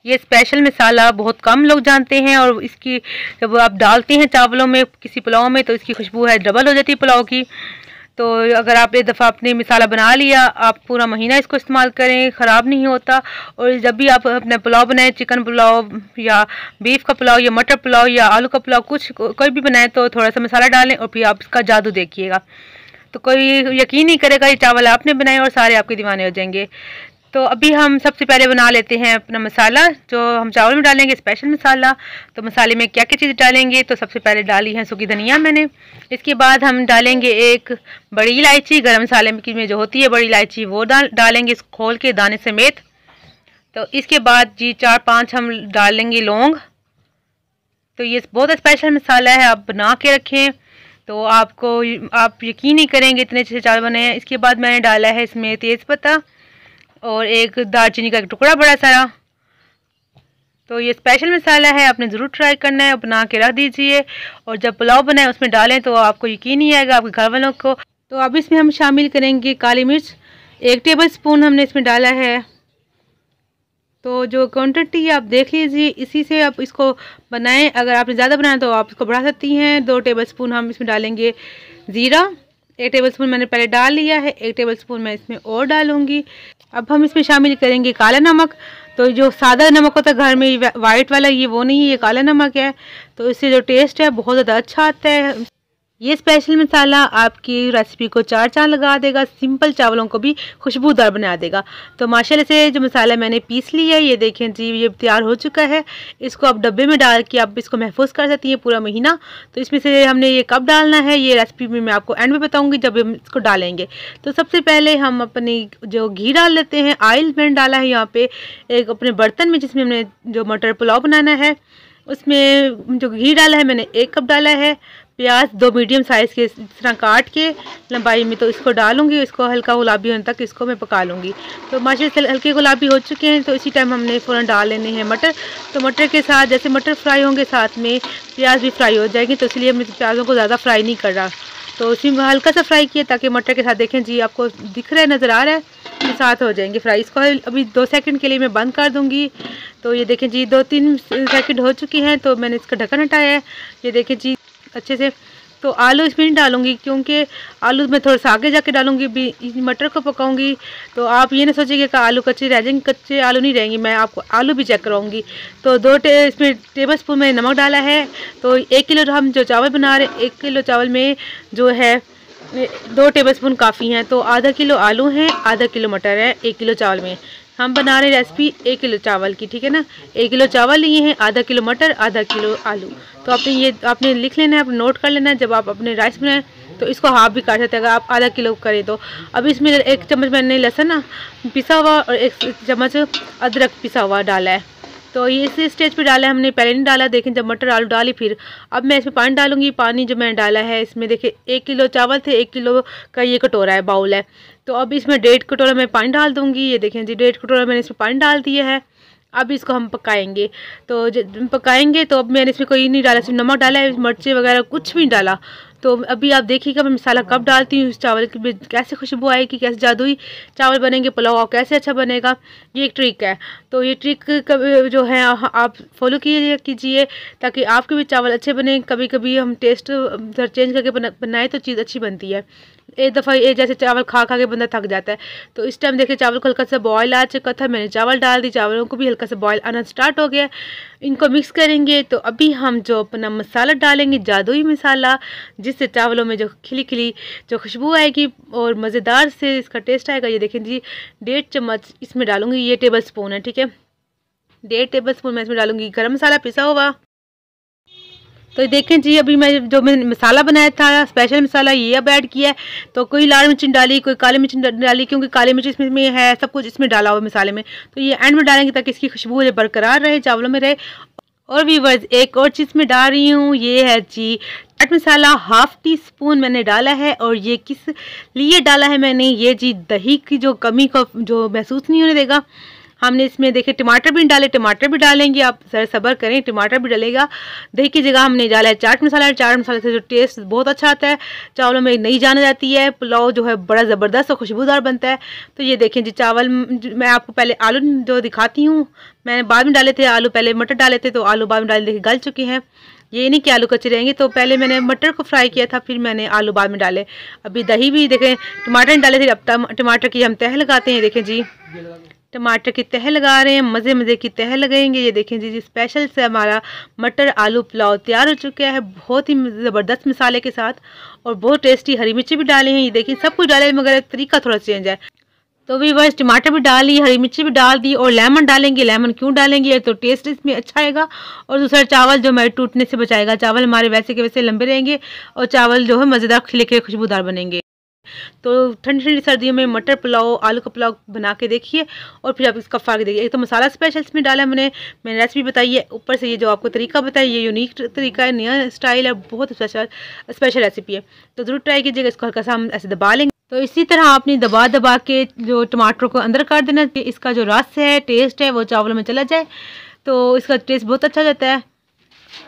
ये स्पेशल मसाला बहुत कम लोग जानते हैं और इसकी जब आप डालते हैं चावलों में किसी पुलाव में तो इसकी खुशबू है डबल हो जाती है पुलाव की। तो अगर आप एक दफ़ा आपने मसाला बना लिया, आप पूरा महीना इसको इस्तेमाल करें, ख़राब नहीं होता। और जब भी आप अपना पुलाव बनाएं, चिकन पुलाव या बीफ का पुलाव या मटर पुलाव या आलू का पुलाव, कुछ कोई भी बनाएं तो थोड़ा सा मसाला डालें और फिर आप इसका जादू देखिएगा। तो कोई यकीन नहीं करेगा ये चावल आपने बनाए और सारे आपके दीवाने हो जाएंगे। तो अभी हम सबसे पहले बना लेते हैं अपना मसाला जो हम चावल में डालेंगे, स्पेशल मसाला। तो मसाले में क्या क्या चीज़ डालेंगे, तो सबसे पहले डाली है सूखी धनिया मैंने। इसके बाद हम डालेंगे एक बड़ी इलायची, गरम मसाले में जो होती है बड़ी इलायची वो डालेंगे इसको खोल के दाने समेत। तो इसके बाद जी 4-5 हम डालेंगे लौंग। तो ये बहुत स्पेशल मसाला है, आप बना के रखें तो आप यकीन नहीं करेंगे इतने अच्छे चावल बने हैं। इसके बाद मैंने डाला है इसमें तेज़पत्ता और एक दालचीनी का एक टुकड़ा बड़ा सारा। तो ये स्पेशल मसाला है, आपने ज़रूर ट्राई करना है, बना के रख दीजिए और जब पुलाव बनाए उसमें डालें तो आपको यकीन नहीं आएगा आपके घर वालों को। तो अब इसमें हम शामिल करेंगे काली मिर्च, 1 टेबल स्पून हमने इसमें डाला है। तो जो क्वांटिटी आप देख लीजिए, इसी से आप इसको बनाएं। अगर आपने ज़्यादा बनाया तो आप इसको बढ़ा सकती हैं। 2 टेबल स्पून हम इसमें डालेंगे ज़ीरा, 1 टेबल स्पून मैंने पहले डाल लिया है, 1 टेबल स्पून मैं इसमें और डालूंगी। अब हम इसमें शामिल करेंगे काला नमक। तो जो सादा नमक होता है घर में वाइट वाला, ये वो नहीं है, ये काला नमक है। तो इससे जो टेस्ट है बहुत ज़्यादा अच्छा आता है। ये स्पेशल मसाला आपकी रेसिपी को 4 चांद लगा देगा, सिंपल चावलों को भी खुशबूदार बना देगा। तो माशाल्लाह से जो मसाला मैंने पीस लिया है, ये देखें जी ये तैयार हो चुका है। इसको आप डब्बे में डाल के आप इसको महफूज कर सकती हैं पूरा महीना। तो इसमें से हमने ये कब डालना है ये रेसिपी में मैं आपको एंड में बताऊँगी जब हम इसको डालेंगे। तो सबसे पहले हम अपनी जो घी डाल लेते हैं। ऑयल मैंने डाला है यहाँ पर एक अपने बर्तन में जिसमें हमने जो मटर पुलाव बनाना है, उसमें जो घी डाला है मैंने 1 कप डाला है। प्याज 2 मीडियम साइज़ के इस तरह काट के लंबाई में, तो इसको डालूंगी, इसको हल्का गुलाबी होने तक इसको मैं पका लूँगी। तो माशाल्लाह से हल्के गुलाबी हो चुके हैं। तो इसी टाइम हमने फ़ौरन डाल लेने हैं मटर। तो मटर के साथ जैसे मटर फ्राई होंगे साथ में प्याज भी फ्राई हो जाएगी, तो इसलिए हमने प्याज़ों को ज़्यादा फ्राई नहीं कर रहा। तो उसी में हल्का सा फ्राई किया ताकि मटर के साथ देखें जी आपको दिख रहा है, नज़र आ रहा है, ये साथ हो जाएंगे फ्राई। इसको अभी 2 सेकंड के लिए मैं बंद कर दूँगी। तो ये देखें जी 2-3 सेकंड हो चुके हैं। तो मैंने इसका ढक्कन हटाया है, ये देखें जी अच्छे से। तो आलू इसमें नहीं डालूंगी क्योंकि आलू मैं थोड़ा सा आगे जाके डालूंगी, भी मटर को पकाऊंगी। तो आप ये ना सोचिएगा कि आलू कच्चे रह जाएंगे, कच्चे आलू नहीं रहेंगे, मैं आपको आलू भी चेक कराऊंगी। तो 2 इसमें टेबल स्पून में नमक डाला है। तो 1 किलो हम जो चावल बना रहे हैं, 1 किलो चावल में जो है 2 टेबल स्पून काफ़ी हैं। तो आधा किलो आलू हैं, आधा किलो मटर है 1 किलो चावल में। हम बना रहे रेसिपी 1 किलो चावल की, ठीक है ना। 1 किलो चावल लिए हैं, आधा किलो मटर, आधा किलो आलू। तो आपने लिख लेना है, आपने नोट कर लेना है। जब आप अपने राइस बनाएं तो इसको हाफ भी काट सकते हैं अगर आप आधा किलो करें तो। अब इसमें 1 चम्मच मैंने लहसुन ना पिसा हुआ और 1 चम्मच अदरक पिसा हुआ डाला है। तो ये इसी स्टेज पे डाला है हमने, पहले नहीं डाला। देखें जब मटर आलू डाली फिर अब मैं इसमें पानी डालूंगी। पानी जो मैंने डाला है इसमें देखिए 1 किलो चावल थे, 1 किलो का ये कटोरा है, बाउल है। तो अब इसमें 1.5 कटोरा मैं पानी डाल दूंगी। ये देखें जी 1.5 कटोरा मैंने इसमें पानी डाल दिया है। अब इसको हम पकाएंगे। तो जब पकाएंगे तो अब मैंने इसमें कोई नहीं डाला, सिर्फ नमक डाला है, मिर्ची वगैरह कुछ भी नहीं डाला। तो अभी आप देखिएगा मैं मसाला कब डालती हूँ, इस चावल की कैसे खुशबू आएगी, कैसे जादुई चावल बनेंगे, पुलाव कैसे अच्छा बनेगा। ये एक ट्रिक है। तो ये ट्रिक जो है आप फॉलो कीजिए ताकि आपके भी चावल अच्छे बने। कभी कभी हम टेस्ट चेंज करके बनाए तो चीज़ अच्छी बनती है। एक दफ़ा ये जैसे चावल खा के बंदा थक जाता है। तो इस टाइम देखिए चावल को हल्का सा बॉयल आ चुका था, मैंने चावल डाल दी, चावलों को भी हल्का सा बॉयल आना स्टार्ट हो गया। इनको मिक्स करेंगे। तो अभी हम जो अपना मसाला डालेंगे, जादुई मसाला, जिससे चावलों में जो खिली खिली जो खुशबू आएगी और मज़ेदार से इसका टेस्ट आएगा। ये देखें जी 1.5 चम्मच इसमें डालूंगी, ये टेबल स्पून है, ठीक है। 1.5 टेबल स्पून मैं इसमें डालूंगी गरम मसाला पिसा हुआ। तो देखें जी अभी मैंने मसाला बनाया था स्पेशल मसाला, ये अब ऐड किया है। तो कोई लाल मिर्च डाली, कोई काली मिर्च डाली, क्योंकि काली मिर्च इसमें है, सब कुछ इसमें डाला हुआ मसाले में। तो ये एंड में डालेंगे ताकि इसकी खुशबू बरकरार रहे, चावलों में रहे। और व्यूअर्स एक और चीज़ में डाल रही हूँ, ये है जी चाट मसाला, 1/2 टीस्पून मैंने डाला है। और ये किस लिए डाला है मैंने, ये जी दही की जो कमी को जो महसूस नहीं होने देगा। हमने इसमें देखिए टमाटर भी नहीं डाले, टमाटर भी डालेंगे, आप ज़रा सब्र करें, टमाटर भी डालेगा। दही की जगह हमने डाला है चाट मसाला। चाट मसाले से जो टेस्ट बहुत अच्छा आता है, चावलों में नई जान जाती है, पुलाव जो है बड़ा ज़बरदस्त और खुशबूदार बनता है। तो ये देखें जी चावल, मैं आपको पहले आलू जो दिखाती हूँ, मैंने बाद में डाले थे आलू, पहले मटर डाले थे, तो आलू बाद में डाले, देखिए गल चुके हैं। ये नहीं कि आलू कच्चे रहेंगे, तो पहले मैंने मटर को फ्राई किया था, फिर मैंने आलू बाद में डाले। अभी दही भी देखें, टमाटर नहीं डाले थे, अब टमाटर की हम तह लगाते हैं। देखें जी टमाटर की तह लगा रहे हैं, मज़े मज़े की तह लगाएंगे। ये देखें जी स्पेशल से हमारा मटर आलू पुलाव तैयार हो चुका है, बहुत ही ज़बरदस्त मसाले के साथ और बहुत टेस्टी। हरी मिर्ची भी डाले हैं, ये देखिए सब कुछ डाले, मगर तरीका थोड़ा चेंज है। तो भी बस टमाटर भी डाल ली, हरी मिर्ची भी डाल दी और लेमन डालेंगे। लेमन क्यों डालेंगे, तो टेस्ट इसमें अच्छा आएगा और दूसरा चावल जो हमारे टूटने से बचाएगा। चावल हमारे वैसे के वैसे लंबे रहेंगे और चावल जो है मज़ेदार खिले खिले खुशबूदार बनेंगे। तो ठंडी ठंडी सर्दियों में मटर पुलाव, आलू का पुलाव बना के देखिए और फिर आप इसका फ़र्क देखिए। एक तो मसाला स्पेशल इसमें डाला मैंने रेसिपी बताई है, ऊपर से ये जो आपको तरीका बताया, ये यूनिक तरीका है, नया स्टाइल है, बहुत स्पेशल रेसिपी है। तो ज़रूर ट्राई कीजिएगा। इसको हल्का सा हम ऐसे दबा लेंगे। तो इसी तरह आपने दबा दबा के जो टमाटर को अंदर कर देना, इसका जो रस है, टेस्ट है, वो चावलों में चला जाए, तो इसका टेस्ट बहुत अच्छा जाता है।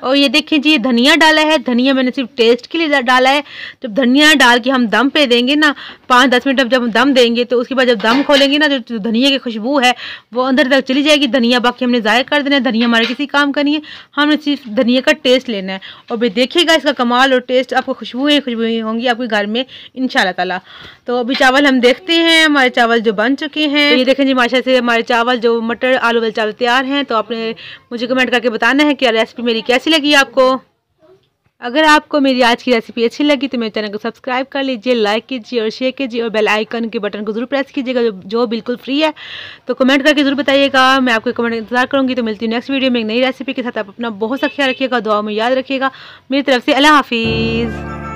और ये देखें जी धनिया डाला है, धनिया मैंने सिर्फ टेस्ट के लिए डाला है। जब धनिया डाल के हम दम पे देंगे ना, 5-10 मिनट जब हम दम देंगे, तो उसके बाद जब दम खोलेंगे ना, जो धनिया की खुशबू है वो अंदर तक चली जाएगी। धनिया बाकी हमने ज़ाया कर देना है, धनिया हमारे किसी काम का नहीं है, हमने सिर्फ धनिया का टेस्ट लेना है। और भाई देखिएगा इसका कमाल और टेस्ट, आपको खुशबुएँ होंगी आपके घर में इंशाल्लाह ताला। तो अभी चावल हम देखते हैं, हमारे चावल जो बन चुके हैं। तो ये देखें जी माशा से हमारे चावल जो मटर आलू वाले चावल तैयार हैं। तो आपने मुझे कमेंट करके बताना है कि रेसिपी मेरी कैसी लगी आपको। अगर आपको मेरी आज की रेसिपी अच्छी लगी तो मेरे चैनल को सब्सक्राइब कर लीजिए, लाइक कीजिए और शेयर कीजिए और बेल आइकन के बटन को जरूर प्रेस कीजिएगा, जो बिल्कुल फ्री है। तो कमेंट करके जरूर बताइएगा, मैं आपके कमेंट इंतजार करूँगी। तो मिलती हूँ नेक्स्ट वीडियो में एक नई रेसिपी के साथ। आप अपना बहुत सा ख्याल रखिएगा, दुआ में याद रखिएगा। मेरी तरफ से अल्लाह हाफिज़।